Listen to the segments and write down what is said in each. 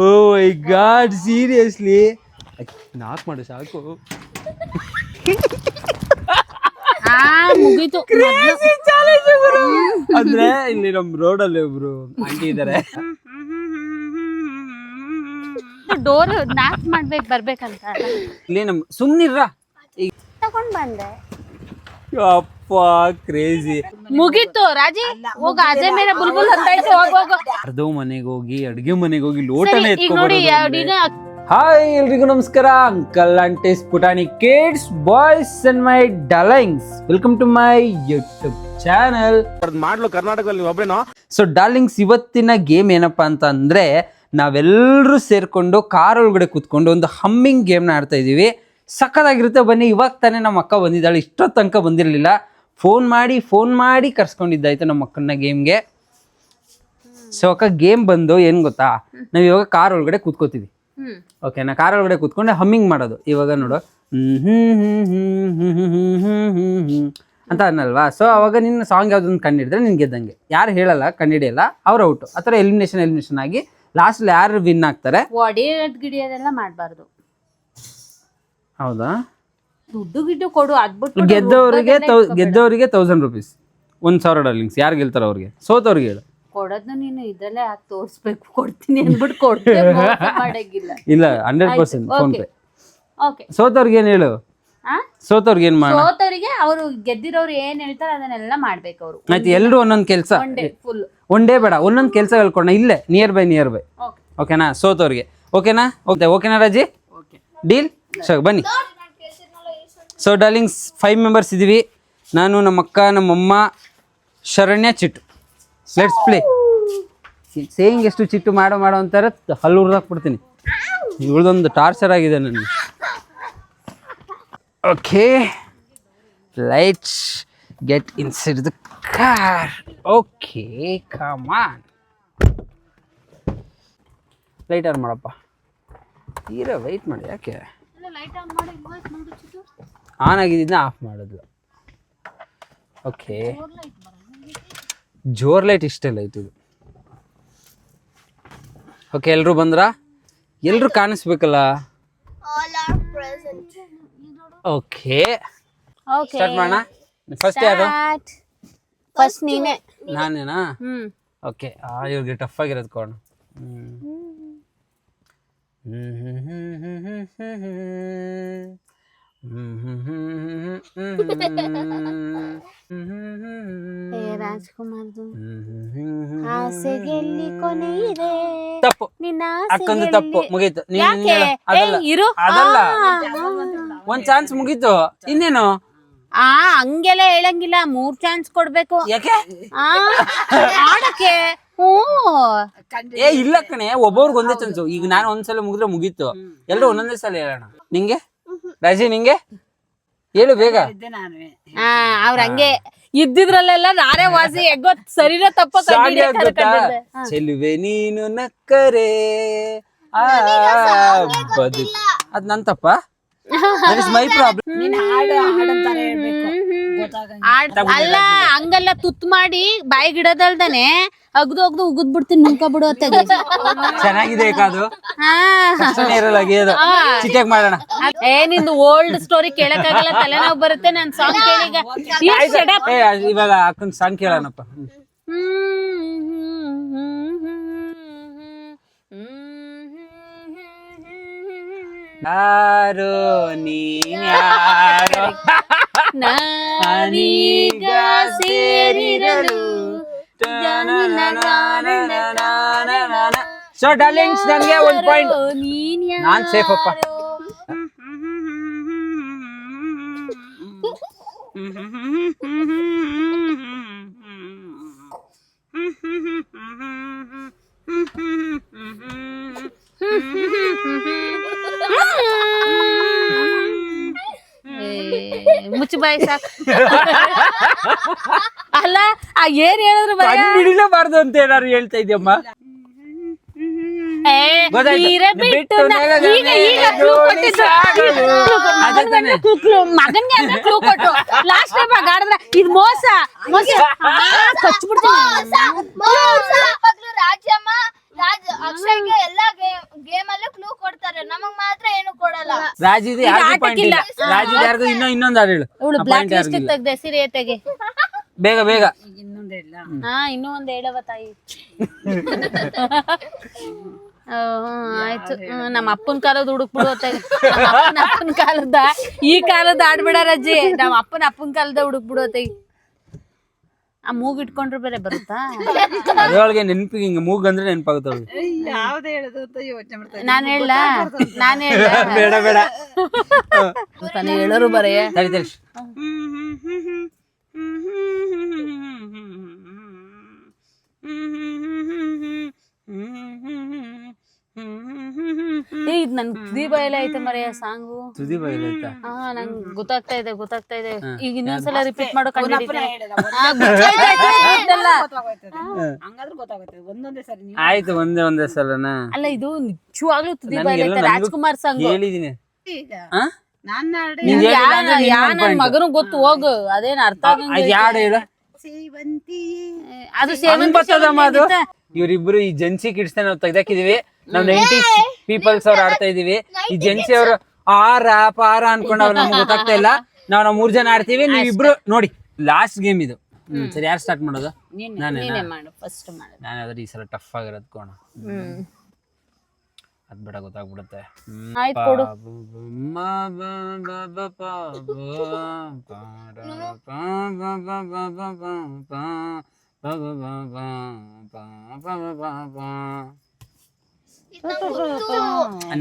ಓ ಮೈ god seriously ನಾಕ್ ಮಾಡು ಸಾಕು. ಮುಗೀತು. ಅಂದ್ರೆ ಇಲ್ಲಿ ನಮ್ ರೋಡಲ್ಲಿ ಒಬ್ರು ಆಂಟಿ ಇದಾರೆ. ಡೋರ್ ನಾಕ್ ಮಾಡ್ಬೇಕು ಬರ್ಬೇಕಂತ ಇಲ್ಲಿ ನಮ್ ಸುಮ್ನಿರ್ರ ಈಗ ತಗೊಂಡ್ ಬಂದೆ. ಅಪ್ಪ ಕ್ರೇಜಿ. ಮುಗೀತು ರಾಜಿ ಹೋಗ. ಅಜಯ್ ಮೇರೆ ಬುಲ್ಬುಲ್ ಅಂತ ಐತೆ. ಹೋಗ ಅರ್ಧೋ ಮನೆಗೆ ಹೋಗಿ ಅಡ್ಗೆ ಮನೆಗೆ ಹೋಗಿ ಲೋಟನೆ ಈಗ ನೋಡಿ ಹಾಯ್ ಎಲ್ರಿಗೂ ನಮಸ್ಕಾರ. ಅಂಕಲ್ ಆಂಟೀಸ್ ಪುಟಾಣಿ kids boys and my darlings, welcome to my YouTube channel. ಮಾಡ್ಲು ಕರ್ನಾಟಕದಲ್ಲಿ ಒಬ್ರೇನೋ. ಸೊ ಡಾರ್ಲಿಂಗ್ಸ್, ಇವತ್ತಿನ ಗೇಮ್ ಏನಪ್ಪಾ ಅಂತ ಅಂದ್ರೆ ನಾವೆಲ್ಲರೂ ಸೇರ್ಕೊಂಡು ಕಾರ್ ಒಳಗಡೆ ಕೂತ್ಕೊಂಡು ಒಂದು ಹಮ್ಮಿಂಗ್ ಗೇಮ್ನ ಆಡ್ತಾ ಇದೀವಿ. ಸಖತ್ತಾಗಿರುತ್ತೆ. ಬನ್ನಿ, ಇವಾಗ ತಾನೇ ನಮ್ಮ ಅಕ್ಕ ಬಂದಿದ್ದಾಳೆ, ಇಷ್ಟೊತ್ತು ತನಕ ಬಂದಿರಲಿಲ್ಲ. ಫೋನ್ ಮಾಡಿ ಕರ್ಸ್ಕೊಂಡಿದ್ದಾಯ್ತು ನಮ್ಮ ಅಕ್ಕನ ಗೇಮ್ಗೆ. ಸೊ ಅಕ್ಕ ಗೇಮ್ ಬಂದು ಏನು ಗೊತ್ತಾ, ನಾವು ಇವಾಗ ಕಾರ್ ಒಳಗಡೆ ಕೂತ್ಕೋತೀವಿ. ಓಕೆನಾ? ಕಾರ್ ಒಳಗಡೆ ಕೂತ್ಕೊಂಡೆ ಹಮ್ಮಿಂಗ್ ಮಾಡೋದು. ಇವಾಗ ನೋಡು ಅಂತ ಅನ್ನಲ್ವಾ? ಸೊ ಅವಾಗ ನಿನ್ನ ಸಾಂಗ್ ಯಾವ್ದೊಂದು ಕಂಡಿಡಿದ್ರೆ ನಿನ್ ಗೆದ್ದಂಗೆ. ಯಾರು ಹೇಳಲ್ಲ, ಕಂಡಿಡಿಯಲ್ಲ, ಅವ್ರು ಔಟು. ಆ ಥರ ಎಲಿಮಿನೇಷನ್ ಆಗಿ ಲಾಸ್ಟ್ ಯಾರು ವಿನ್ ಆಗ್ತಾರೆ. ಗಿಡಿಯೋದೆಲ್ಲ ಮಾಡ್ಬಾರ್ದು. ಹೌದಾ? ದುಡ್ಡು ಗಿಡ್ಡು ಕೊಡು. ಅದ್ಬಿಟ್ಟು ಗೆದ್ದವರಿಗೆ 1000 ರೂಪೀಸ್, 1000 ಡಾರ್ಲಿಂಗ್ಸ್. ಯಾರು ಗೆಲ್ತಾರ ಅವ್ರಿಗೆ, ಸೋತವ್ರಿಗೆ ಹೇಳು. ಕೊಡೋದ್ನ ನೀನು ಇದ್ರಲ್ಲೇ ಹಾಕಿ ತೋರಿಸ್ಬೇಕು. ಕೊಡ್ತೀನಿ ಅಂದ್ಬಿಟ್ಟು ಕೊಡ್ತೀನಿ, ಮಾಡಂಗಿಲ್ಲ. ಇಲ್ಲ, 100% ಫೋನ್ ಪೇ. ಓಕೆ, ಸೋತವ್ರಿಗೆ ಏನು ಹೇಳು? ಸೋತವ್ರಿಗೆ ಏನ್ ಮಾಡ? ಸೋತವರಿಗೆ ಅವರು ಗೆದ್ದಿರೋರು ಏನ್ ಹೇಳ್ತಾರೆ ಅದನ್ನೆಲ್ಲ ಮಾಡ್ಬೇಕು ಅವರು. ಆಯ್ತು, ಎಲ್ರು ಒಂದೊಂದ್ ಕೆಲಸ. ಫುಲ್ ಒನ್ ಡೇ ಬೇಡ, ಒಂದೊಂದ್ ಕೆಲಸ ಹೇಳ್ಕೊಣ. ಇಲ್ಲೇ ನಿಯರ್ ಬೈ. ಓಕೆನಾ? ಸೋತವ್ರಿಗೆ ಓಕೆನಾ? ಓಕೆನಾ ರಾಜಿ? ಡೀಲ್. ಸರ್ ಬನ್ನಿ. ಸೊ ಡಾರ್ಲಿಂಗ್ಸ್, 5 ಮೆಂಬರ್ಸ್ ಇದೀವಿ. ನಾನು, ನಮ್ಮ ಅಕ್ಕ, ನಮ್ಮಮ್ಮ, Sharanya, Chittu. Let's play. Saying ಎಷ್ಟು ಚಿಟ್ಟು ಮಾಡೋ ಅಂತಾರೆ, ಹಲ್ಲು ಉರ್ದಾಕ್ಬಿಡ್ತೀನಿ. ಇವಳದೊಂದು ಟಾರ್ಚರ್ ಆಗಿದೆ ನನಗೆ. Okay, let's get inside the car. Okay, come on. Light on ಮಾಡಪ್ಪ. ತೀರಾ ವೆಯ್ಟ್ ಮಾಡಿ. ಯಾಕೆ ಆನ್ ಆಗಿದ್ದನ್ನ ಆಫ್ ಮಾಡೋದು? ಓಕೆ, ಜೋರ್ ಲೈಟ್ ಇಷ್ಟೇ ಲೈಟ್ ಇದು. ಓಕೆ, ಎಲ್ರು ಬಂದ್ರಾ? ಎಲ್ರು ಕಾಣಿಸ್ಬೇಕಲ್ಲ. ಓಕೆ, ಸ್ಟಾರ್ಟ್ ಮಾಡೋಣ. ಫಸ್ಟ್ ಯಾರು? ಫಸ್ಟ್ ನೀನೆ. ನಾನೇನಾ? ಓಕೆ, ಇವ್ರಿಗೆ ಟಫ್ ಆಗಿರೋದು ಕೊಡೋಣ. ರಾಜ್ಕುಮಾರ್ದು ಆಸೆಗೆಲ್ಲಿ ಕೊನೆ ಇದೆ. ತಪ್ಪು, ಅಕ್ಕೊಂದು ತಪ್ಪು. ಮುಗೀತು. ಅದಲ್ಲ, ಒಂದ್ ಚಾನ್ಸ್ ಮುಗೀತು. ಇನ್ನೇನು? ಹಂಗೆಲ್ಲ ಹೇಳಂಗಿಲ್ಲ. 3 ಚಾನ್ಸ್ ಕೊಡ್ಬೇಕು. ಯಾಕೆ? ಆಡಕ್ಕೆ. ಏ ಇಲ್ಲ ಕಣೆ, ಒಬ್ಬೊಬ್ರಿಗೆ ಒಂದೇ ಚಾನ್ಸು. ಈಗ ನಾನು ಒಂದ್ಸಲ ಮುಗಿದ್ರೆ ಮುಗೀತು. ಎಲ್ರು ಒಂದೊಂದೇ ಸಲ ಹೇಳೋಣ. ನಿಂಗೆ ರಾಜಿ, ನಿಂಗೆ ಹೇಳು ಬೇಗ. ಅವ್ರ ಹಂಗೆ ಇದ್ದಿದ್ರಲ್ಲೆಲ್ಲ ನಾನೇ ವಾಸಿ ಹೆಗ್ಗೋ ಸರಿನ ತಪ್ಪ. ಚೆಲುವೆ ನೀನು ನಕ್ಕರೆ ಬದುಕು. ಅದ್ ನನ್ ತಪ್ಪ? That is my problem. ಅಲ್ಲ, ಹಂಗಲ್ಲ ತುತ್ ಮಾಡಿ ಬಾಯಿಗಿಡದಲ್ದಾನೆ ಅಗ್ದು ಉಗುದ್ ಬಿಡ್ತೀನಿ. ನುಂಕ ಬಿಡು ಅತ್ತ. ಚೆನ್ನಾಗಿದೆ ಅದು. ಇರಲ್ಲ ಚಿಟ್ಟಾಗಿ ಮಾಡೋಣ. ನಿಂದು ಓಲ್ಡ್ ಸ್ಟೋರಿ ಕೇಳಕ್ಕಾಗಲ್ಲ, ತಲೆನೋವು ಬರುತ್ತೆ. ನನ್ ಸಾಂಗ್ ಕೇಳಿಗ. ಇವಾಗ ಅಕ್ಕನ ಸಾಂಗ್ ಕೇಳೋಣಪ್ಪ. ಯಾರೋ ನೀನ್ಯಾರೋ ನಾನೀಗ ಸೇರಿರಲು. ಸೊ ಡಾರ್ಲಿಂಗ್ಸ್, ನನಗೆ 1 ಪಾಯಿಂಟ್. ನಾನ್ ಸೇಫ್ ಅಪ್ಪ. ಮುಚ್ಚು ಬಾಯಿ ಸಾಕು. ಅಲ್ಲ, ಏನ್ ಹೇಳಿದ್ರು ಹಿಡಿಲೇಬಾರ್ದು ಅಂತ ಏನಾರು ಹೇಳ್ತಾ ಇದೆಯಮ್ಮ. ಮಗನ್ಗೆ ಕ್ಲೂ ಕೊಟ್ಟು ಲಾಸ್ಟ್ ಟೈಮ್ ಆಗಾಡಿದ್ರೆ ಇದು ಮೋಸ. ಅಕ್ಷಯ್ಗೆ ಎಲ್ಲಾ ಗೇಮ್ ಅಲ್ಲೂ ಕ್ಲೂ ಕೊಡ್ತಾರೆ, ನಮಗ್ ಮಾತ್ರ ಏನು ಕೊಡಲ್ಲ. ರಾಜಿದು ಯಾರಿಗೂ ಪಾಯಿಂಟ್ ಇಲ್ಲ. ರಾಜಿದು ಯಾರಿಗೂ ಇನ್ನೊಂದು ಹಾಡು ಹೇಳು. ಇವಳು ಬ್ಲಾಕ್ ಲಿಸ್ಟ್ ತೆಗ್ದೆ ಸಿರಿಯತೆಗೆ. ಬೇಗ ಬೇಗ. ಇನ್ನೂ ಒಂದ್ ಹೇಳವ ತಾಯಿ. ಆಯ್ತು. ನಮ್ಮ ಅಪ್ಪನ ಕಾಲದ ಹುಡುಕ್ಬಿಡು ಅಪ್ಪನ ಕಾಲದ ಈ ಕಾಲದ ಆಡ್ಬಿಡ ರಜ್ಜಿ. ನಮ್ಮ ಅಪ್ಪನ ಕಾಲದ ಹುಡುಕ್ಬಿಡು ಅತ್ತಾಗಿ. ಆ ಮೂಗ್ ಇಟ್ಕೊಂಡ್ರೆ ಬೇರೆ ಬರುತ್ತಾ? ಅದ್ರೊಳಗೆ ನೆನಪಿಗೆ ಹಿಂಗ ಮೂಗ್ ಅಂದ್ರೆ ನೆನಪಾಗುತ್ತವೆ. ನಾನು ಹೇಳ ಬೇಡ ಬೇಡ ತಾನೇ ಹೇಳೋರು ಬರೇ ತಡಿ ತಡಿ. ಇದ್ ನನ್ ತುದಿ ಬಯಲ ಐತೆ ಮರೆಯ ಸಾಂಗು. ತುದಿ ಬಯಲಾಯ್ತಾ? ಹಾ ನಂಗೆ ಗೊತ್ತಾಗ್ತಾ ಇದೆ. ಈಗ ಇನ್ನೊಂದ್ಸಲ ರಿಪೀಟ್ ಮಾಡೋ ಆಯ್ತು. ಒಂದೇ ಸಲನಾ? ಅಲ್ಲ ಇದು ನಿಜವಾಗ್ಲೂ ತುದಿ ಬಯಲ ರಾಜ್ಕುಮಾರ್ ಸಾಂಗ್ ಹೇಳಿದೀನಿ. ನನ್ ಮಗನು ಗೊತ್ತು ಹೋಗು, ಅದೇನ್ ಅರ್ಥ ಯಾರು ಹೇಳ? ಅದು ಸೇವಂತಿ. ಇವ್ರಿಬ್ರು ಈ ಜೆನ್ಸಿ ಕಿಡ್ಸ್ ನಾವು ತೆಗ್ದಾಕಿದೀವಿ. ನಾವ್ 90s ಪೀಪಲ್ಸ್ ಅವ್ರು ಆಡ್ತಾ ಇದೀವಿ. ಈ ಜೆನ್ಸಿ ಅವರು ಆರ ಪಾರ ಅನ್ಕೊಂಡು ಅವ್ರು ನಮ್ಗೆ ಗೊತ್ತಾಗ್ತಾ ಇಲ್ಲ. ನಾವು 3 ಜನ ಆಡ್ತೀವಿ, ನೀವಿಬ್ರು ನೋಡಿ. ಲಾಸ್ಟ್ ಗೇಮ್ ಇದು. ಸರಿ, ಯಾರು ಸ್ಟಾರ್ಟ್ ಮಾಡೋದು? ನಾನು ಯಾವ್ದಾದ್ರು ಈ ಸಲ ಟಫ್ ಆಗಿರೋದು ಕೋಣ. ಅದ್ ಬೇಡ, ಗೊತ್ತಾಗ್ಬಿಡುತ್ತೆ.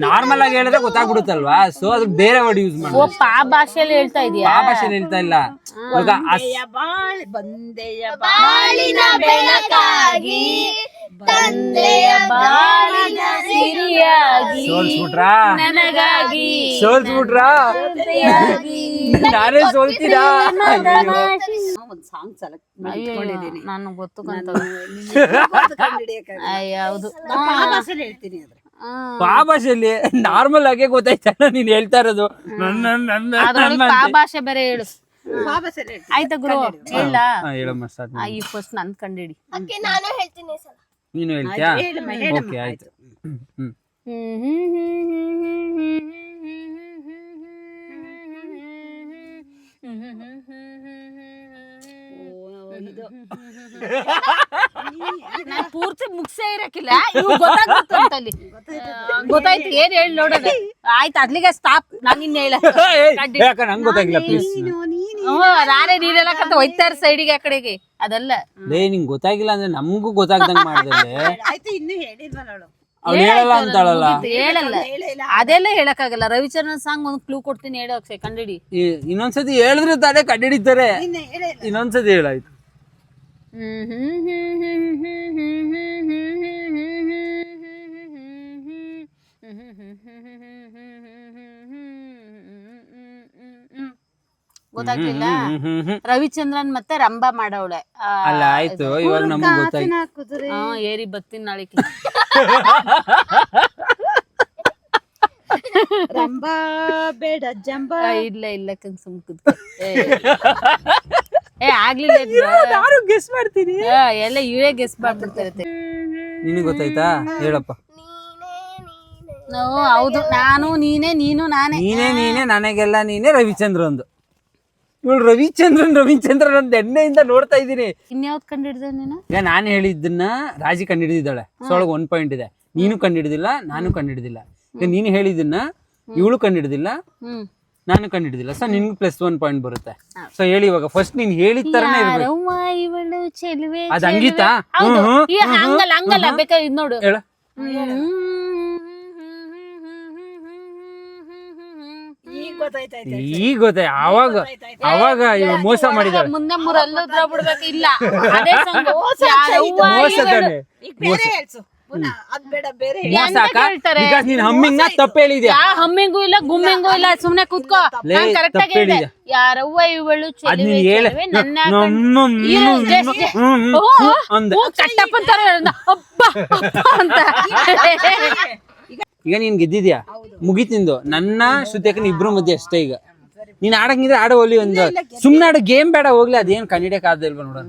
ನಾರ್ಮಲ್ ಆಗಿ ಹೇಳಿದ್ರೆ ಗೊತ್ತಾಗ್ಬಿಡುತ್ತಲ್ವಾ, ಸೊ ಅದು ಬೇರೆ ವರ್ಡ್ ಯೂಸ್ ಮಾಡಿ. ಪಾ ಭಾಷೆಯಲ್ಲಿ ಹೇಳ್ತಾ ಇದೀಯಾ? ಆ ಭಾಷೆಯಲ್ಲಿ ಹೇಳ್ತಾ ಇಲ್ಲ. ಬಾಳಿನ ಬೆಳಕಾಗಿ ತಂದೆಯ ಬಾಳಿನ ಸಿರಿಯಾಗಿ ಸೋಲ್ಸ್ಬಿಟ್ರಾ? ನನಗಾಗಿ ಸೋಲ್ಸ್ಬಿಟ್ರಾ? ನಾನೇ ಸೋಲ್ತೀರಾ? ನಾನು ಗೊತ್ತುಕಂತ ಹೌದು. ಪಾ ಭಾಷೆಯಲ್ಲಿ ನಾರ್ಮಲ್ ಆಗೇ ಗೊತ್ತಾಯ್ತಲ್ಲ ನೀನ್ ಹೇಳ್ತಾ ಇರೋದು. ಪಾ ಭಾಷೆ ಬೇರೆ ಹೇಳು. ಆಯ್ತಾ ಗುರು? ಹೇಳ ಹೇಳಮ್ಮ ಸ್ಟಾರ್ಟ್ ಮಾಡಿ. ಈ ಫಸ್ಟ್ ನನ್ ಕಂಡಿಡಿ. ನಾನು ಹೇಳ್ತೀನಿ ಸರ್. ನೀನು ಹೇಳ್ತೀಯಾ? ಓಕೆ ಆಯ್ತು. ನಾನ್ ಪೂರ್ತಿ ಮುಗ್ಸೇ ಇರಕ್ಕಿಲ್ಲ, ಗೊತ್ತಾಯ್ತು. ಏನ್ ಹೇಳಿ ನೋಡೋದು. ಆಯ್ತು, ಅದ್ಲಿಗೆ ಸ್ಟಾಪ್. ನಾನು ಇನ್ನ ಹೇಳ ನಂಗೆ ಗೊತ್ತಾಗಿಲ್ಲ ಪ್ಲೀಸ್. ನಾನೇ ನೀರೆಲ್ಲ ಕತ್ತ ಹೋಯ್ತಾರ ಸೈಡಿಗೆ ಆ ಕಡೆಗೆ. ಅದಲ್ಲ ನಿಂಗೆ ಗೊತ್ತಾಗಿಲ್ಲ ಅಂದ್ರೆ ನಮಗೂ ಗೊತ್ತಾಗ್ದಂಗ್ ಮಾಡಿದ್ರೆ ಅವ್ಳು ಹೇಳಲ್ಲ ಅಂತಾಳಲ್ಲ. ಹೇಳಲ್ಲ, ಅದೆಲ್ಲ ಹೇಳಕ್ಕಾಗಲ್ಲ. ರವಿಚಂದ್ರನ್ ಸಾಂಗ್ ಒಂದು ಕ್ಲೂ ಕೊಡ್ತೀನಿ, ಹೇಳೋ ಅಕ್ಷಯ್ ಕಂಡಿಡಿ. ಇನ್ನೊಂದ್ಸತಿ ಹೇಳಿದ್ರೆ ತಾನೇ ಕಂಡಿಡಿತಾರೆ. ಇನ್ನೊಂದ್ಸತಿ ಹೇಳಾಯ್ತು. ಗೊತ್ತಾಗ್ಲಿಲ್ಲ? ರವಿಚಂದ್ರನ್ ಮತ್ತೆ ರಂಭಾ ಮಾಡವಳೆ. ಅಲ್ಲ ಆಯ್ತು, ಇವಾಗ ನಮಗ್ ಗೊತ್ತಾಯ್ತು. ಏರಿ ಬತ್ತೀನಿ ನಾಳಿಕೆ. ರಂಭಾ ಬೇಡ ಜಂಬಾ. ಇಲ್ಲ ಸುಮ್ಕುದ್. ಆಗ್ಲಿಲ್ಲ, ನಾನು ಗೆಸ್ ಮಾಡ್ತೀನಿ. ಎಲ್ಲ ಇವೇ ಗೆಸ್ ಮಾಡ್ಬಿಡ್ತಾರೆ. ನಿನಗೆ ಗೊತ್ತಾಯ್ತಾ? ಹೇಳಪ್ಪ. ಹೌದು, ನಾನು ನೀನೇ, ನೀನು ನಾನೇ. ನೀನೇ ನನಗೆಲ್ಲ ನೀನೇ. ರವಿಚಂದ್ರನ್ ಇವಳು ರವಿಚಂದ್ರನ್ ಒಂದು ಎಣ್ಣೆಯಿಂದ ನೋಡ್ತಾ ಇದ್ದೀನಿ. ಇನ್ಯಾವ್ದು ಕಂಡಿಡ್ದೆ ನೀನು? ಈಗ ನಾನು ಹೇಳಿದ್ದನ್ನ ರಾಜಿ ಕಂಡಿಡಿದಾಳೆ. ಸೊ ಒಳಗೆ 1 ಪಾಯಿಂಟ್ ಇದೆ. ನೀನು ಕಂಡಿಡಿದಿಲ್ಲ, ನಾನು ಕಂಡಿಡಿದಿಲ್ಲ. ಈಗ ನೀನು ಹೇಳಿದ್ದನ್ನ ಇವಳು ಕಂಡಿಡಿದಿಲ್ಲ, ನಾನು ಕಂಡಿಡಿದಿಲ್ಲ. ಸೊ ನಿನ್ಗೆ +1 ಪಾಯಿಂಟ್ ಬರುತ್ತೆ. ಸೊ ಹೇಳಿ ಇವಾಗ. ಫಸ್ಟ್ ನೀನ್ ಹೇಳಿದ ತರನೇ ಇರ್ಬೇಕು. ಅದು ಅಂಗೀತ? ಹಂಗಲ್ಲ, ಬೇಕಾದ್ರೆ ಇದು ನೋಡು. ಹೇಳ. ಈಗ ಗೊತ್ತಾಯ್ತು. ಅವಾಗ ಇವಾಗ ಮೋಸ ಮಾಡಿದಾಳೆ. ಮುಂದೆ ಮೂರಲ್ಲೂ ಬಿಡ್ಬೇಕು. ಇಲ್ಲ, ಅದೇ ಹಮ್ಮಿಂಗ್ ತಪ್ಪ ಹೇಳಿದ್ಯಾ? ಹಮ್ಮಿಂಗೂ ಇಲ್ಲ, ಗುಮ್ಮಿಂಗೂ ಇಲ್ಲ. ಸುಮ್ನೆ ಕೂತ್ಕೋ. ಕರೆಕ್ಟ್ ಆಗಿ ಹೇಳಿದೆ. ಯಾರವ್ವ ಇವಳು ಈಗ ನೀನ್ ಗೆದ್ದಿದ್ಯಾ, ಮುಗಿತಿಂದು. ನನ್ನ ಶ್ರುತಿಯಕ್ಕನ ಇಬ್ರು ಮಧ್ಯೆ ಅಷ್ಟೇ. ಈಗ ನೀನ್ ಆಡಂಗಿದ್ರೆ ಆಡೋ ಹೋಗ್ಲಿ ಒಂದು ಸುಮ್ನೆ ಆಡೋ ಗೇಮ್ ಬೇಡ ಹೋಗ್ಲಿ ಅದೇನ್ ಕಂಡಿಡಿಯಕ್ ಆದಿಲ್ವಾ ನೋಡೋಣ.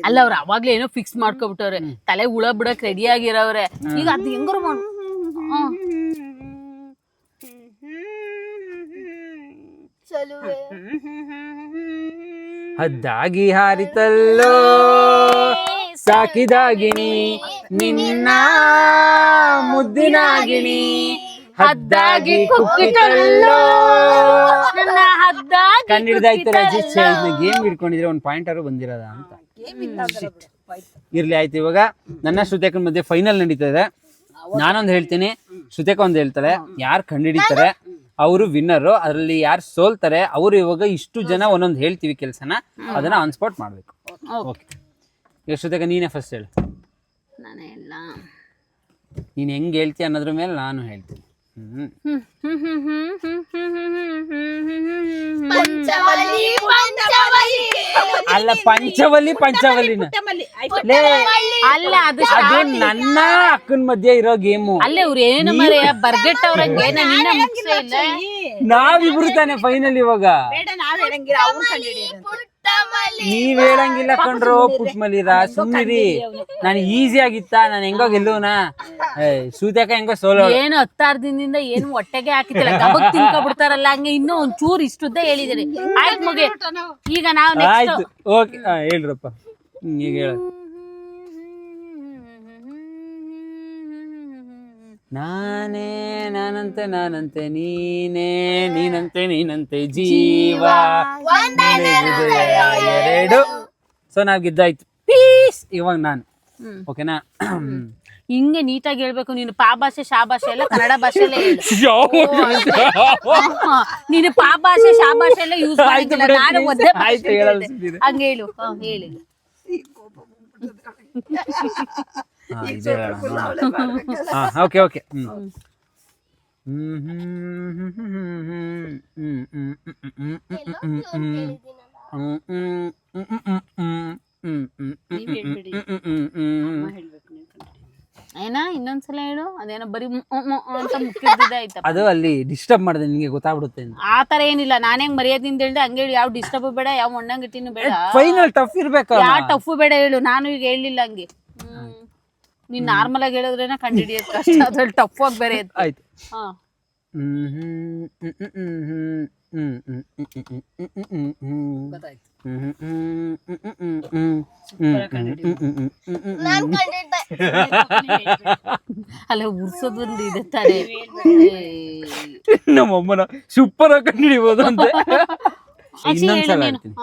ಅಲ್ಲ ಅವ್ರ ಅವಾಗ್ಲೇ ಏನೋ ಫಿಕ್ಸ್ ಮಾಡ್ಕೊಬಿಟ್ಟವ್ರೆ, ತಲೆ ಹುಳ ಬಿಡಕ್ ರೆಡಿ ಆಗಿರವ್ರೆ. ಈಗ ಅದ್ ಹೆಂಗಾರು ಮಾಡು. ಚಲುವೆ ಹದ್ದಾಗಿ ಹಾರಿತಲ್ಲೋ ಸಾಕಿದಾಗಿನಿ ನಿನ್ನ ಮುದ್ದಿನಾಗಿನಿ, ಹದ್ದಾಗಿ ಕುಕ್ಕಿತಲ್ಲೋ ನನ್ನ ಹದ್ದಾಗಿ ಕಂಡಿಡ್ದಾಯ್ತು ರಜಿತ್. ಗೇಮ್ ಹಿಡ್ಕೊಂಡಿದ್ರೆ ಒಂದ್ ಪಾಯಿಂಟ್ ಆರು ಬಂದಿರೋದ ಅಂತ. ಇರ್ಲಿ ಆಯ್ತು. ಇವಾಗ ನನ್ನ ಶ್ರುತೇಕನ್ ಮಧ್ಯೆ ಫೈನಲ್ ನಡೀತಾ ಇದೆ. ನಾನೊಂದು ಹೇಳ್ತೀನಿ, ಶ್ರುತೇಕ ಒಂದ್ ಹೇಳ್ತಾರೆ. ಯಾರು ಕಂಡಿಡಿತಾರೆ ಅವರು ವಿನ್ನರು. ಅದ್ರಲ್ಲಿ ಯಾರು ಸೋಲ್ತಾರೆ ಅವರು ಇವಾಗ ಇಷ್ಟು ಜನ ಒಂದೊಂದು ಹೇಳ್ತೀವಿ ಕೆಲ್ಸನ, ಅದನ್ನ ಆನ್ ಸ್ಪಾಟ್ ಮಾಡ್ಬೇಕು. ಓಕೆ, ಈಗ ಶ್ರುತೇಕ ನೀನೇ ಫಸ್ಟ್ ಹೇಳು. ನಾನೇ ಇಲ್ಲ, ನೀನ್ ಹೆಂಗ್ ಹೇಳ್ತೀಯ ಅನ್ನೋದ್ರ ಮೇಲೆ ನಾನು ಹೇಳ್ತೀನಿ. ಪಂಚವಲಿ ಪಂಚವಲಿ ಅಲ್ಲ ಪಂಚವಲಿನ ಅಲ್ಲ ಅದು ಅದು ನನ್ನ ಅಕ್ಕನ ಮಧ್ಯೆ ಇರೋ ಗೇಮು. ಅಲ್ಲೇ ಇವ್ರು ಏನು ಮರೆಯ ಬರ್ಗೆಟ್ ಅವ್ರಂಗೆ ನಾನು ಇನ್ನ ಮುಗಿಸೇ ಇಲ್ಲ. ನಾವಿಬ್ರು ತಾನೆ ಫೈನಲ್ ಇವಾಗ. ಬೇಡ ನಾವ್ ಹೇಳಂಗಿರ ಅವ್ನ್ ಕಂಡಿಡಿಯೋದು. ಪುಟ್ಟಮಲಿ ನೀವ್ ಹೇಳಂಗಿಲ್ಲ ಕಣ್ರೋ ಪುಟ್ಮಲಿರ, ಸುಮ್ನಿರಿ. ನಾನು ಈಸಿ ಆಗಿತ್ತ, ನಾನು ಹೆಂಗೋ ಗೆಲ್ಲುವನ. ಶ್ರುತೇಕ ಹೆಂಗೋ ಸೋಲೋ. ಏನು 16 ದಿನದಿಂದ ಏನು ಹೊಟ್ಟೆಗೆ ಹಾಕಿತಿಲ್ಲ, ಗಬಕ್ ತಿನ್ಕೊಬಿಡ್ತಾರಲ್ಲ ಹಂಗೆ. ಇನ್ನೂ ಒಂಚೂರು ಇಷ್ಟುದ್ದ ಹೇಳಿದಿರಿ. ಆಯ್ತು ಮುಗಿ, ಈಗ ನಾವು ಆಯ್ತು ಓಕೆ ಹೇಳ್ರಪ್ಪ. ಈಗ ಹೇಳ. ನಾನಂತೆ ನೀನಂತೆ ಜೀವ ಎರಡು. ಸೊ ನಾವ್ ಗೆದ್ದಾಯ್ತು. ಪೀಸ್. ಇವಾಗ ನಾನು ಓಕೆನಾ? ಹಿಂಗೆ ನೀಟಾಗಿ ಹೇಳ್ಬೇಕು. ನೀನು ಪಾ ಭಾಷೆ ಶಾ ಭಾಷೆ ಎಲ್ಲ ಕನ್ನಡ ಭಾಷೆಲ್ಲೇ ಹೇಳು. ನೀನು ಪಾ ಭಾಷೆ ಶಾ ಭಾಷೆ ಎಲ್ಲ ಯೂಸ್ ಮಾಡಿಲ್ಲ. ನಾನು ಒಂದೇ ಭಾಷೆ ಹಂಗೆ ಹೇಳು. ಹೇಳಿ. Okay okay. ಏನ ಇನ್ನೊಂದ್ಸಲ ಹೇಳು. ಅದೇನೋ ಬರೀ ಅಂತ ಮುಖ್ಯದ ಆಯ್ತಪ್ಪ. ಅದು ಅಲ್ಲಿ ಡಿಸ್ಟರ್ಬ್ ಮಾಡಿದೆ, ನಿನ್ಗೆ ಗೊತ್ತಾಗ್ಬಿಡುತ್ತೆ. ಆ ತರ ಏನಿಲ್ಲ. ನಾನ್ ಹೆಂಗ್ ಮರ್ಯಾದಿಂದ ಹೇಳ್ದೆ ಹಂಗೆ ಹೇಳಿ. ಯಾವ ಡಿಸ್ಟರ್ಬ್ ಬೇಡ, ಯಾವ ಒಣ್ಣಂಗಿಟ್ಟಿನೂ ಬೇಡ. ಫೈನಲ್ ಟಫ್ ಇರ್ಬೇಕು. ಯಾವ ಟಫ್ ಬೇಡ ಹೇಳು. ನಾನು ಈಗ ಹೇಳಿಲ್ಲ ಹಂಗೆ. ನೀನ್ ನಾರ್ಮಲ್ ಆಗಿ ಹೇಳಿದ್ರೇನ ಕಂಡಿಡಿಯೋದ್ ಕಷ್ಟ, ಅದ್ರಲ್ಲಿ ಟಫ್ ಆಗಿ ಬೇರೆ ಇತ್ತು. ಆಯ್ತು. ಹಾ ನಾನ್ ಕಂಡಿದ್ದೆ. ಅಲ್ಲ ಉರ್ಸೋದ್ ಒಂದು ಇದೆ ತಾನೆ. ನಮ್ಮಮ್ಮನ ಸೂಪರ್ ಆಗಿ ಕಂಡಿಡಿಬೋದು ಅಂತ. ಇನ್ನೊಂದ್ಸಲ ಹೇಳ್ತೀನಿ.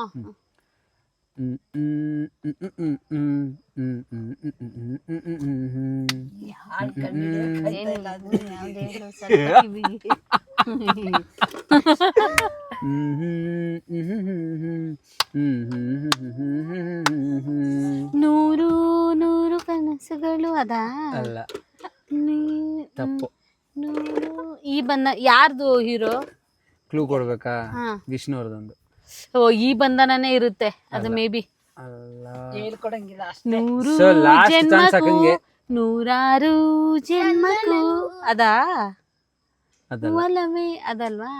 ನೂರು ನೂರು ಕನಸುಗಳು ಅದಾ ಅಲ್ಲ, ತಪ್ಪು. ನೂರು ಈ ಬಂದ ಯಾರ್ದು ಹೀರೋ? ಕ್ಲೂ ಕೊಡ್ಬೇಕಾ? ಹಾ. ವಿಷ್ಣುವರ್ಧನ್ದು. ಓ ಈ ಬಂಧನನೇ ಇರುತ್ತೆ ಅದು ಮೇ ಬಿ. ಅಲ್ಲ, ಹೇಳ್ಕೊಡಂಗಿಲ್ಲ ಅಷ್ಟೇ. ನೂರು So, last chance ಜನ್ಮಕ್ಕೂ ಹಾಕಂಗೆ. ನೂರಾರು ಜನ್ಮಕ್ಕೂ ಅದಾ ಅದಲ್ಲ. ಒಲವೇ ಅದಲ್ವಾ?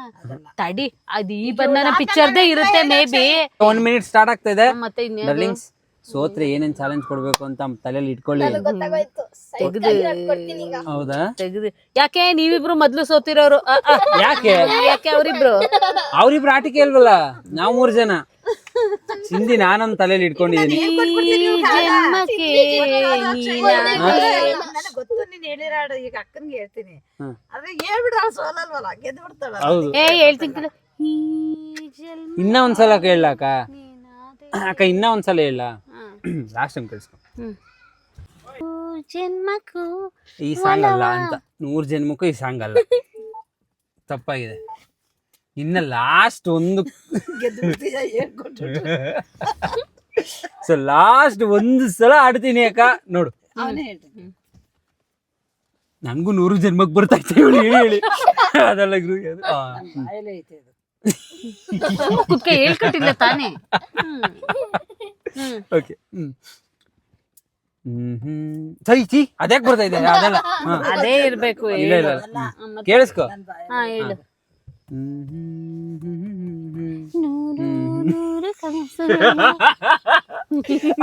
ತಡಿ, ಅದು ಈ ಬಂಧನ ಪಿಕ್ಚರ್ದೇ ಇರುತ್ತೆ ಮೇ ಬಿ. 1 minute ಸ್ಟಾರ್ಟ್ ಆಗ್ತಾ ಇದೆ. ಮತ್ತೆ ಇನ್ನೇನು ಡರ್ಲಿಂಗ್ಸ್, ಸೋತ್ರೆ ಏನೇನ್ ಚಾಲೆಂಜ್ ಕೊಡ್ಬೇಕು ಅಂತ ತಲೆಯಲ್ಲಿ ಇಟ್ಕೊಳ್ಳಿ. ಗೊತ್ತಾಗೋಯ್ತು. ತೆಗ್ದು ಕೊಡ್ತೀನಿ ಈಗ. ಹೌದಾ? ತೆಗ್ದು. ಯಾಕೆ ನೀವಿಬ್ರು ಮೊದ್ಲು ಸೋತಿರೋರು? ಯಾಕೆ ಯಾಕೆ ಅವರಿಬ್ರು? ಅವ್ರಿಬ್ರು ಆಟಿಕೆ ಇಲ್ವಲ್ಲ, ನಾವು 3 ಜನ. ಹಿಂದಿ ನಾನೊಂದು ತಲೆಯಲ್ಲಿ ಇಟ್ಕೊಂಡಿದ್ದೀನಿ. ಈ ಜನ್ಮಕ್ಕೆ ನನಗ್ ಗೊತ್ತು ನೀನ್ ಹೇಳಿರಾಡು. ಈಗ ಅಕ್ಕನ್ಗೆ ಹೇಳ್ತೀನಿ. ಹ್ಮ್. ಆದ್ರೆ ಹೇಳ್ಬಿಡ್ರ ಸೋಲಲ್ವಲ್ಲ, ಗೆದ್ದು ಬಿಡ್ತಾಳ. ಹೌದು. ಹೇಳ್ತೀನಿ ಕೇಳು. ಈ ಜನ್ಮ ಇನ್ನ ಒಂದ್ಸಲ ಕೇಳಕ್ಕ ನೀನಾದೆ. ಅಕ್ಕ, ಇನ್ನ ಒಂದ್ಸಲ ಹೇಳ. ಲಾಸ್ಟ್ ಟೈಮ್ ಕೇಳಿಸ್ಕೊ. ಜನ್ಮಕ್ಕೂ ಈ ಸಾಂಗ್ ಅಲ್ಲ ಅಂತ. 100 ಜನ್ಮಕ್ಕೂ ಈ ಸಾಂಗ್ ಅಲ್ಲ, ತಪ್ಪಾಗಿದೆ. ಇನ್ನ ಲಾಸ್ಟ್ ಒಂದು ಗೆದ್ದು ಬಿಡ್ತೀಯ ಹೇಳ್ಕೊಟ್ಟು. ಸೊ ಲಾಸ್ಟ್ ಒಂದು ಸಲ ಆಡ್ತೀನಿ ಅಕ್ಕ, ನೋಡು. ಅವನೇ ಹೇಳ್ತೀನಿ. ನನ್ಗೂ 100 ಜನ್ಮಕ್ಕೆ ಬರ್ತಾ ಇತ್ತು ಹೇಳಿ ಹೇಳಿ. ಅದೆಲ್ಲ ಆಯ್ಲೆ ಐತೆ ಅದು. ಕುತ್ಕ ಹೇಳ್ಕೊಟ್ಟಿಲ್ಲ ತಾನೇ. ಓಕೆ. ಸೈಚಿ ಅದ್ಯಾಕ್ ಬರ್ತಾ ಇದೆ? ಅದೆಲ್ಲ ಅದೇ ಇರ್ಬೇಕು. ಇಲ್ಲ ಇಲ್ಲ, ಕೇಳಿಸ್ಕೊ. ಹಾ ಹೇಳು. ನೂರು ನೂರು ಕನಸು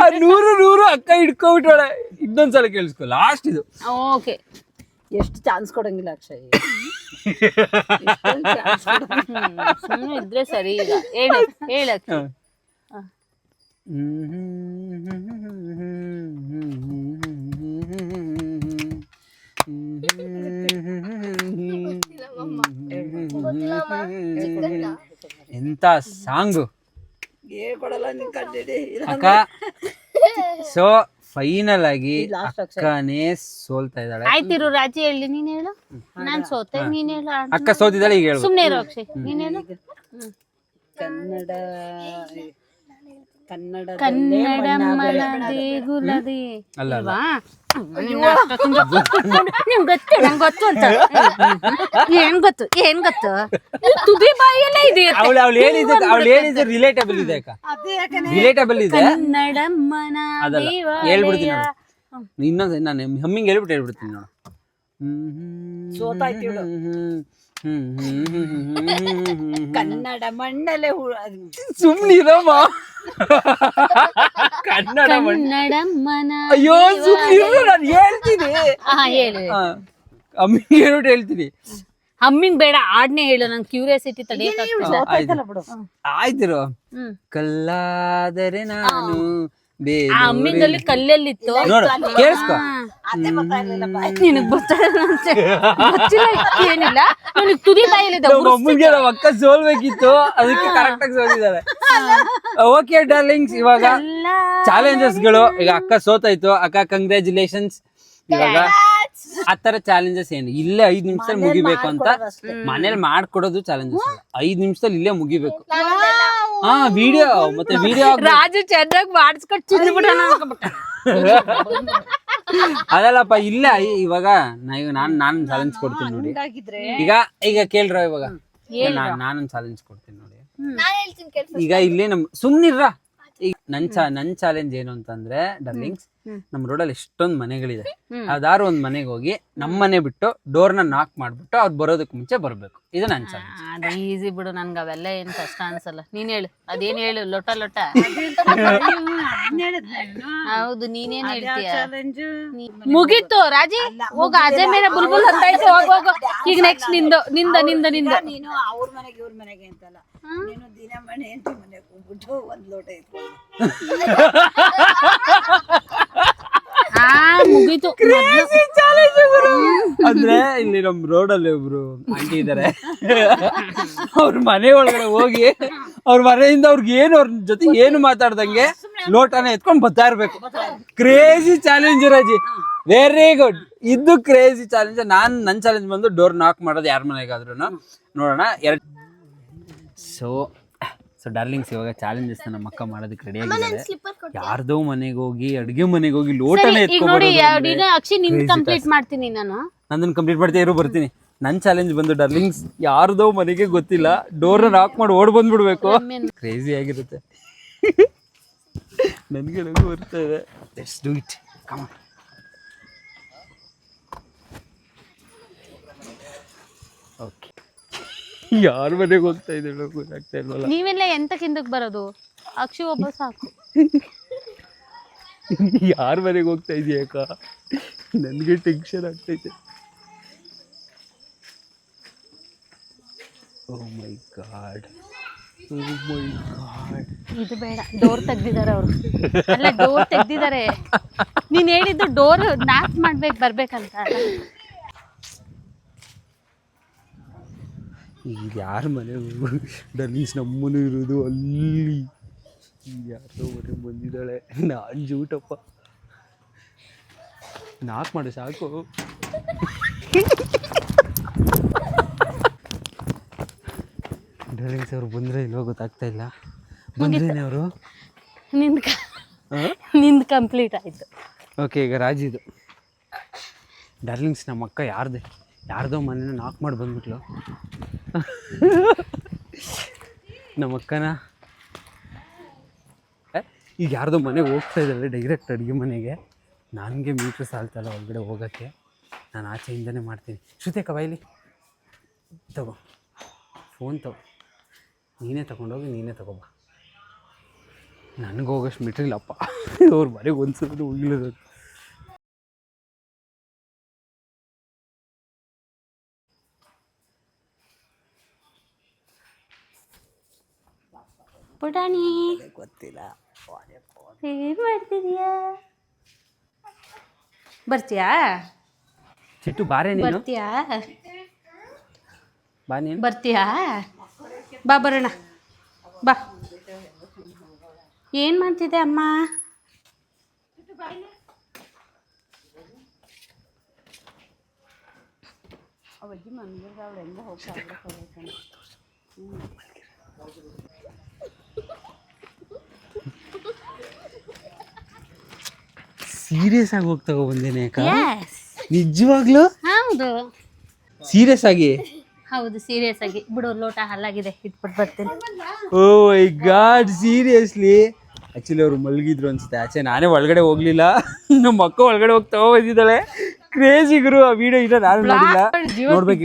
ಆ 100 ಅಕ್ಕ ಹಿಡ್ಕೊಬಿಟ್ಟೋಳೆ. ಇನ್ನೊಂದ್ಸಲ ಕೇಳಿಸ್ಕೊ, ಲಾಸ್ಟ್ ಇದು. ಓಕೆ. ಎಷ್ಟು ಚಾನ್ಸ್ ಕೊಡಂಗಿಲ್ಲ ಅಕ್ಷಯ್. ಸುಮ್ಮನೆ ಇದ್ರೆ ಸರಿ. ಈಗ ಹೇಳಕ್ಕೆ ಎಂತ ಸಾಂಗು ಕೊಡಲ್ಲ ನಿನ್ ಕಂಡಿಡಿ ಅಕ್ಕ. ಸೊ ಫೈನಲ್ ಆಗಿ ಅಕ್ಕನೇ ಸೋಲ್ತಾ ಇದ್ದಾಳೆ. ಆಯ್ತಿರು ರಾಜಿ ಹೇಳಿ. ನೀನ್ ಹೇಳು. ನಾನ್ ಸೋತೆ, ನೀನ್ ಹೇಳು. ಅಕ್ಕ ಸೋತಿದ್ದಾಳೆ, ಈಗ ಹೇಳು. ಸುಮ್ನೆ ಇರು ಅಕ್ಷಯ್, ನೀನ್ ಹೇಳು. ಕನ್ನಡ ಕನ್ನಡ ದೇಗುಲದಿ ಅಲ್ಲ ಅಲ್ಲ, ಗೊತ್ತು, ನಂಗೆ ಗೊತ್ತು ಅಂತ. ಏನ್ ಗೊತ್ತು, ಏನ್ ಗೊತ್ತು, ತುದಿ ಬಾಯಲ್ಲೇ ಇದೆ. ಅವಳು ಹೇಳಿದ ರಿಲೇಟಬಲ್ ಇದೆ ಅಕ್ಕ, ರಿಲೇಟಬಲ್ ಇದೆ. ಕನ್ನಡಮ್ಮನ ಅದಲ್ಲ, ಹೇಳ್ಬಿಡ್ತೀನಿ ನೋಡು. ಇನ್ನೊಂದು ನಾನು ಹಮ್ಮಿಂಗ್ ಹೇಳ್ಬಿಡ್ತೀನಿ ನೋಡು. ಸೋತಾಯ್ತು ಇವಳು. ಕನ್ನಡ ಮಣ್ಣಲ್ಲೇ ಸುಮ್ನಿರಮ್ಮ. ಕನ್ನಡ ಕನ್ನಡಮ್ಮನ ಅಯ್ಯೋ ಸುಮ್ನಿರು, ನಾನು ಹೇಳ್ತೀನಿ. ಹೇಳು. ಹಮ್ಮಿಂಗ್ ಹೇಳ್ಬಿಟ್ಟು ಹೇಳ್ತೀನಿ. ಹಮ್ಮಿಂಗ್ ಬೇಡ, ಆಡ್ನೆ ಹೇಳು. ನನ್ ಕ್ಯೂರಿಯಾಸಿಟಿ ತಡೆಯಕ್ಕಾಗ್ತಿಲ್ಲ. ಆಯ್ತಿರು. ಕಲ್ಲಾದರೆ ನಾನು ಆ ಹಮ್ಮಿಂಗಲ್ಲಿ ಕಲ್ಲೆಲ್ಲಿತ್ತು ನೋಡು, ಕೇಳಿಸ್ಕೊ. ನಿನಗ್ ಗೊತ್ತಿಲ್ಲ, ಏನಿಲ್ಲ. ನನಗ್ ತುದಿ ಬಾಯಲ್ಲಿದೆ. ಅಮ್ಮನಿಗೆ ನಮ್ಮ ಅಕ್ಕ ಸೋಲ್ಬೇಕಿತ್ತು, ಅದಕ್ಕೆ ಕರೆಕ್ಟ್ ಆಗಿ ಸೋಲಿದ್ದಾರೆ. ಓಕೆ ಡಾರ್ಲಿಂಗ್ಸ್, ಇವಾಗ ಚಾಲೆಂಜಸ್ ಗಳು. ಈಗ ಅಕ್ಕ ಸೋತಾಯ್ತು. ಅಕ್ಕ ಕಂಗ್ರ್ಯಾಚುಲೇಷನ್ಸ್. ಇವಾಗ ಆತರ ಚಾಲೆಂಜಸ್ ಏನು ಇಲ್ಲೇ 5 ನಿಮಿಷದಲ್ಲಿ ಮುಗಿಬೇಕು ಅಂತ ಮನೇಲಿ ಮಾಡ್ಕೊಡೋದು ಚಾಲೆಂಜಸ್. 5 ನಿಮಿಷದಲ್ಲಿ ಇಲ್ಲೇ ಮುಗಿಬೇಕು. ವಿಡಿಯೋ ಮತ್ತೆ ವಿಡಿಯೋ ರಾಜು ಚೆನ್ನಾಗಿ ಮಾಡಿಸ್ಕೊಟ್ಟು ಚಿಂದ್ಬಿಟ್ಟ. ಅದಲ್ಲಪ್ಪ, ಇಲ್ಲ ಇವಾಗ ನಾನು ಚಾಲೆಂಜ್ ಕೊಡ್ತೀನಿ ನೋಡಿ. ಈಗ ಕೇಳ್ರ, ಇವಾಗ ನಾನೊಂದು ಚಾಲೆಂಜ್ ಕೊಡ್ತೀನಿ ನೋಡಿ. ನಾನ್ ಹೇಳ್ತೀನಿ ಕೇಳ್ಸು. ಈಗ ಇಲ್ಲಿ ಸುಮ್ನಿರ್ರ. ಈಗ ನನ್ ಚಾಲೆಂಜ್ ಏನು ಅಂತಂದ್ರೆ ಡಾರ್ಲಿಂಗ್ಸ್, ನಮ್ ರೋಡಲ್ಲಿ ಎಷ್ಟೊಂದ್ ಮನೆಗಳಿದೆ. ಯಾವ್ದಾರು ಒಂದ್ ಮನೆಗೆ ಹೋಗಿ ನಮ್ ಮನೆ ಬಿಟ್ಟು ಡೋರ್ನ ನಾಕ್ ಮಾಡ್ಬಿಟ್ಟು ಅವ್ರು ಬರೋದಕ್ಕೆ ಮುಂಚೆ ಬರ್ಬೇಕು. ಇದು ನನ್ ಚಾಲೆಂಜ್. ಅದು ಈಸಿ ಬಿಡು, ನನ್ಗ ಅವೆಲ್ಲ ಏನ್ ಕಷ್ಟ ಅನ್ಸಲ್ಲ. ನೀನ್ ಹೇಳು, ಅದೇನ್ ಹೇಳು. ಲೊಟ ಲೊಟ. ಹೌದು, ನೀನೇನ್ ಹೇಳ್ತೀಯ? ಮುಗೀತು ರಾಜಿ, ಹೋಗ. ಅಜಯ್ ಮೇಲೆ ಬುಲ್ಬುಲ್ ಹತ್ತಾಯ್ತು. ಹೋಗ. ಈಗ ನೆಕ್ಸ್ಟ್ ನಿಂದ. ನೀನು ಅವ್ರ ಮನೆಗೆ ಇವ್ರ ಮನೆಗೆ ಅಂತಲ್ಲ, ನೀನು ದಿನ ಮನೆ ಎಂಟು ಮನೆಗೆ ಹೋಗ್ಬಿಟ್ಟು ಒಂದ್ ಲೋಟ ಇಟ್ಕೊಂಡು ಮುಗೀತು. ಅಂದ್ರೆ ಇಲ್ಲಿ ನಮ್ ರೋಡಲ್ಲಿ ಒಬ್ರು ಆಂಟಿ ಇದಾರೆ. ಅವ್ರ ಮನೆ ಒಳಗಡೆ ಹೋಗಿ ಅವ್ರ ಮನೆಯಿಂದ ಅವ್ರಿಗೆ ಅವ್ರ ಜೊತೆ ಏನು ಮಾತಾಡ್ದಂಗೆ ಲೋಟನ ಎತ್ಕೊಂಡ್ ಬರ್ತಾ ಇರ್ಬೇಕು. ಕ್ರೇಜಿ ಚಾಲೆಂಜ್ ರಾಜಿ, ವೆರಿ ಗುಡ್. ಇದು ಕ್ರೇಜಿ ಚಾಲೆಂಜ್. ನನ್ ಚಾಲೆಂಜ್ ಬಂದು ಡೋರ್ ನಾಕ್ ಮಾಡೋದು ಯಾರ ಮನೆಗಾದ್ರು ನೋಡೋಣ. ಸೊ ಡಾರ್ಲಿಂಗ್ಸ್, ಇವಾಗ ಚಾಲೆಂಜಸ್ ನಮ್ಮ ಅಕ್ಕ ಮಾಡೋದಕ್ಕೆ ರೆಡಿ ಆಗಿದ್ದಾರೆ. ಯಾರ್ದೋ ಮನೆಗೆ ಹೋಗಿ ಅಡ್ಗೆ ಮನೆಗೆ ಹೋಗಿ ಲೋಟನ ಎತ್ಕೊಂಡು ಅಕ್ಷಯ್ ನಿಂದ್ ಕಂಪ್ಲೀಟ್ ಮಾಡ್ತೀನಿ. ನಂದನ್ನ ಕಂಪ್ಲೀಟ್ ಮಾಡ್ತಾ ಬರ್ತೀನಿ. ನನ್ ಚಾಲೆಂಜ್ ಬಂದು ಡಾರ್ಲಿಂಗ್ಸ್, ಯಾರ್ದೋ ಮನೆಗೆ ಗೊತ್ತಿಲ್ಲ ಡೋರ್ ನಾಕ್ ಮಾಡಿ ಓಡ್ ಬಂದ್ಬಿಡ್ಬೇಕು. ಕ್ರೇಜಿ ಆಗಿರುತ್ತೆ. ನನ್ಗೆ ಬರ್ತಾ ಇದೆ. Let's do it. Come on. Okay, ಯಾರ ಮನೆಗೆ ಹೋಗ್ತಾ ಇದ್ದೇಳು ಗೊತ್ತಾಗ್ತಾ ಇಲ್ವಲ್ಲ. ನೀವೆಲ್ಲ ಎಂತಕ್ಕಿಂದಕ್ ಬರೋದು? ಅಕ್ಷಯ್ ಒಬ್ಬ ಸಾಕು. ಯಾರ ಮನೆಗೆ ಹೋಗ್ತಾ ಇದೀಯಕ್ಕ? ನನ್ಗೆ ಟೆನ್ಷನ್ ಆಗ್ತೈತೆ. ಓ ಮೈ ಗಾಡ್. ಇದು ಬೇಡ. ಡೋರ್ ತೆಗ್ದಿದ್ದಾರೆ ಅವರು. ಅಲ್ಲ, ಡೋರ್ ತೆಗ್ದಿದ್ದಾರೆ. ನೀನ್ ಹೇಳಿದ್ದು ಡೋರ್ ನಾಕ್ ಮಾಡ್ಬೇಕು ಬರ್ಬೇಕಂತ. ಈಗ ಯಾರ ಮನೆ ಡರ್ಲಿಂಗ್ಸ್? ನಮ್ಮನು ಇರೋದು ಅಲ್ಲಿ. ಯಾರೋ ಮನೆ ಬಂದಿದ್ದಾಳೆ. ನಾನ್ ಜೂಟಪ್ಪ. ನಾಕ್ ಮಾಡಿ ಸಾಕು. ಡರ್ಲಿಂಗ್ಸ್ ಅವ್ರು ಬಂದ್ರೆ ಇಲ್ವೋ ಗೊತ್ತಾಗ್ತಾ ಇಲ್ಲ. ಬಂದ್ರೇನೆ ಅವರು. ನಿಂದ್ ಕಂಪ್ಲೀಟ್ ಆಯ್ತು. ಓಕೆ, ಈಗ ರಾಜಿದು. ಡಾರ್ಲಿಂಗ್ಸ್, ನಮ್ಮ ಅಕ್ಕ ಯಾರ್ದೋ ಮನೇನ ನಾಕ್ ಮಾಡಿ ಬಂದ್ಬಿಟ್ಲು. ನಮ್ಮ ಅಕ್ಕನ ಈಗ ಯಾರ್ದೋ ಮನೆಗೆ ಹೋಗ್ತಾ ಇದ್ದಾಳೆ ಡೈರೆಕ್ಟ್ ಅಡುಗೆ ಮನೆಗೆ. ನನಗೆ ಮೀಟ್ರ್ ಸಾಲ್ತಲ್ಲ ಒಳಗಡೆ ಹೋಗೋಕ್ಕೆ. ನಾನು ಆಚೆಯಿಂದನೇ ಮಾಡ್ತೀನಿ. ಶ್ರುತೇಕ ಬಾಯಿಲಿ ತಗೋ, ಫೋನ್ ತಗೋ. ನೀನೇ ತಗೊಂಡೋಗಿ ನೀನೇ ತಗೋಬ. ನನಗೆ ಹೋಗೋಷ್ಟು ಮಿಟ್ರಿಲ್ಲಪ್ಪ. ಅವ್ರ ಮನೆಗೆ ಒಂದ್ಸಲ ಹೋಗಿಲ್ಲದ. ಪುಟಾಣಿ ಗೊತ್ತಿಲ್ಲ. ಏನ್ ಮಾಡ್ತಿದ್ಯಾ? ಬರ್ತೀಯಾ? ಚಿಟ್ಟು ಬಾರೆ ನೀನು, ಬರ್ತೀಯಾ? ಬಾ ನೀನು. ಬರ್ತೀಯಾ? ಬಾ ಬರೋಣ ಬಾ. ಏನ್ ಮಾಡ್ತಿದ್ದೆ ಅಮ್ಮ? ಅವಜ್ಜಿ ಮನ್ಗಿರ್ಗ ಅವ್ಳು ಹೆಂಗ ಹೋಗ್ತಾ ಸೀರಿಯಸ್ ಆಗಿ ಹೋಗಿ ತಗೊಬಂದೇನೆ ಅಕ್ಕ. ನಿಜವಾಗ್ಲೂ ಹೌದು ಸೀರಿಯಸ್ ಆಗಿ? ಹೌದು ಸೀರಿಯಸ್ ಆಗಿ. ಬಿಡು, ಲೋಟ ಹಲ್ಲಾಗಿದೆ, ಇಟ್ಬಿಟ್ಟು ಬರ್ತೀನಿ. ಓ ಮೈ ಗಾಡ್, ಸೀರಿಯಸ್ಲಿ? ಆಕ್ಚುಲಿ ಅವ್ರು ಮಲಗಿದ್ರು ಅನ್ಸುತ್ತೆ ಆಚೆ, ನಾನೇ ಒಳಗಡೆ ಹೋಗ್ಲಿಲ್ಲ. ನಮ್ಮ ಅಕ್ಕ ಒಳಗಡೆ ಹೋಗಿ ತಗೊಬಂದಿದ್ದಾಳೆ. ಕ್ರೇಜಿ ಗುರು, ಆ ವಿಡಿಯೋ ಇನ್ನ ನಾನು ನೋಡಿಲ್ಲ, ನೋಡ್ಬೇಕು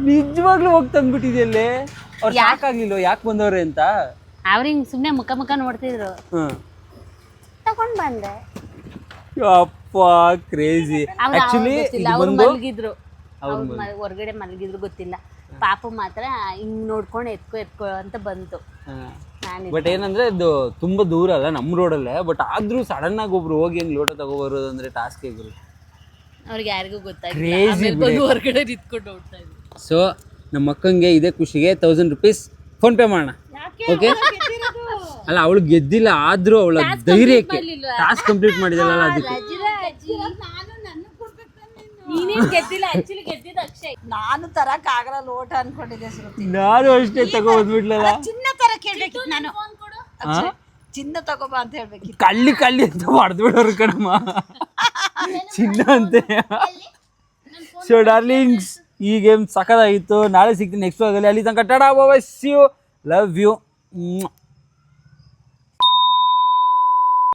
ನಿಜವಾಗ್ಲೂ ಹೋಗಿ ತಂದ್ಬಿಟ್ಟಿದೆಯಲ್ಲೇ. ಅವ್ರು ಯಾಕಾಗ್ಲಿಲ್ಲ, ಯಾಕೆ ಬಂದವ್ರೆ ಅಂತ ಅವ್ರು ಹಿಂಗ್ ಸುಮ್ನೆ ಮುಖ ಮುಖ ನೋಡ್ತಿದ್ರು, ತಗೊಂಡ್ ಬಂದೆ. ಅಪ್ಪ ಕ್ರೇಜಿ. ಆಕ್ಚುಲಿ ಅವ್ರು ಮಲಗಿದ್ರು, ಹೊರಗಡೆ ಮಲಗಿದ್ರು ಗೊತ್ತಿಲ್ಲ. ಪಾಪು ಮಾತ್ರ ಹಿಂಗ್ ನೋಡ್ಕೊಂಡು ಎತ್ಕೊ ಅಂತ ಬಂತು. ಬಟ್ ಏನಂದ್ರೆ ಇದು ತುಂಬಾ ದೂರ ಅಲ್ಲ, ನಮ್ಮ ರೋಡಲ್ಲೇ. ಬಟ್ ಆದ್ರೂ ಸಡನ್ ಆಗಿ ಒಬ್ರು ಹೋಗಿ ಹೆಂಗ್ ಲೋಟ ತಗೋಬರೋದು ಅಂದ್ರೆ ಟಾಸ್ಕ್ ಗುರು. ಅವ್ರಿಗೆ ಯಾರಿಗೂ ಗೊತ್ತಾಗಿಲ್ಲ, ಹೊರಗಡೆ ನಿಂತ್ಕೊಂಡು ಹೋಗ್ತಾ ಇದ್ರು. ಸೊ ನಮ್ಮ ಅಕ್ಕಂಗೆ ಇದೇ ಖುಷಿಗೆ 1000 ರೂಪೀಸ್ ಫೋನ್ ಪೇ ಮಾಡೋಣ. ಓಕೆ? ಅಲ್ಲ ಅವಳು ಗೆದ್ದಿಲ್ಲ, ಆದ್ರೂ ಅವಳ ಧೈರ್ಯಕ್ಕೆ ಟಾಸ್ಕ್ ಕಂಪ್ಲೀಟ್ ಮಾಡಿದಲ್ಲ ಅದಕ್ಕೆ. ನೀನೇನ್ ಗೆದ್ದಿಲ್ಲ, ಆಕ್ಚುಲಿ ಗೆದ್ದಿದ್ದು ಅಕ್ಷಯ್. ನಾನು ತರಕ್ ಆಗಲ್ಲ ಲೋಟ ಅನ್ಕೊಂಡಿದ್ದೆ ಶ್ರುತಿ. ನಾನು ಅಷ್ಟೇ ತಗೋಬಂದ್ಬಿಡ್ಲಲ್ಲ. ಚಿನ್ನ ತರ ಕೇಳ್ಬೇಕಿತ್ತು ನಾನು. ಚಿನ್ನ ತಗೋಬಾ ಅಂತ ಹೇಳ್ಬೇಕಿತ್ತು. ಕಳ್ಳಿ ಕಳ್ಳಿ ಅಂತ ಮಾಡ್ದು ಬಿಡೋರು ಕಣಮ್ಮ, ಚಿನ್ನ ಅಂತೆ. ಸೊ ಡಾರ್ಲಿಂಗ್ಸ್, ಈ ಗೇಮ್ ಸಖತ್ತಾಗಿತ್ತು. ನಾಳೆ ಸಿಗ್ತೀನಿ ನೆಕ್ಸ್ಟ್ ಆಗಲಿ. ಅಲ್ಲಿ ತನಕ ಟಾಡಾ, ಬಾಯ್, ಸಿ ಯು, ಲವ್ ಯು.